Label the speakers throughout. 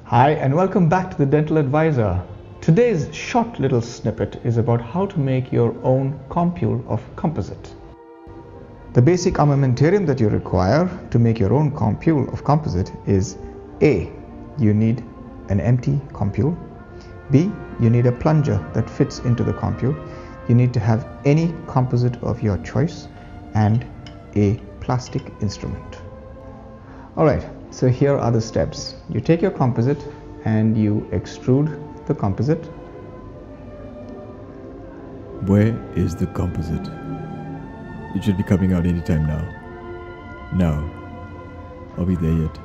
Speaker 1: Hi and welcome back to the Dental Advisor. Today's short little snippet is about how to make your own compule of composite. The basic armamentarium that you require to make your own compule of composite is A. You need an empty compule. B. You need a plunger that fits into the compule. You need to have any composite of your choice and a plastic instrument. Alright, so here are the steps. You take your composite and you extrude the composite.
Speaker 2: Where is the composite? It should be coming out anytime now. Now. Are we there yet?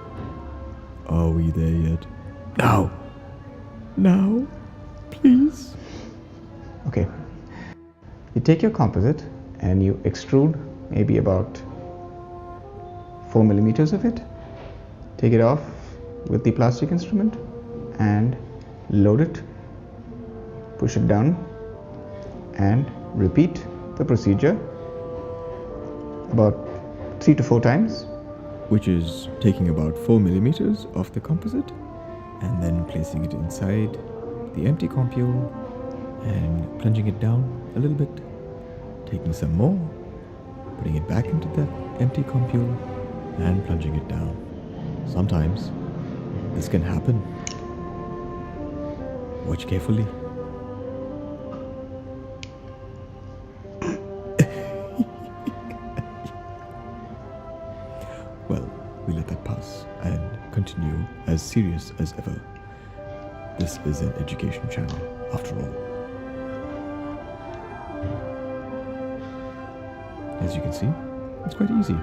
Speaker 2: Are we there yet? Now! Now! Please!
Speaker 1: Okay. You take your composite and you extrude maybe about 4 millimeters of it. Take it off with the plastic instrument and load it. Push it down and repeat the procedure about 3 to 4 times.
Speaker 2: Which is taking about 4 millimeters of the composite and then placing it inside the empty compule and plunging it down a little bit, taking some more, putting it back into the empty compule and plunging it down. Sometimes this can happen. Watch carefully. Well, we let that pass and continue as serious as ever. This is an education channel, after all. As you can see, it's quite easy.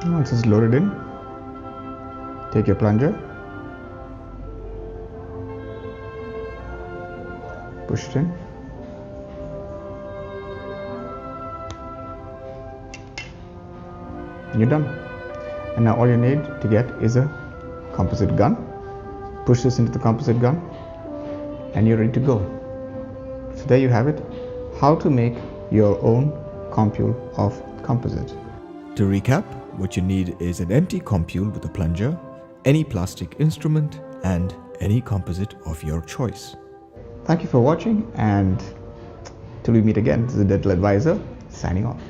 Speaker 1: Once it's loaded in, take your plunger, push it in, and you're done. And now all you need to get is a composite gun. Push this into the composite gun and you're ready to go. So there you have it, how to make your own compule of composite.
Speaker 2: To recap, what you need is an empty compule with a plunger, any plastic instrument, and any composite of your choice.
Speaker 1: Thank you for watching, and till we meet again, this is the Dental Advisor signing off.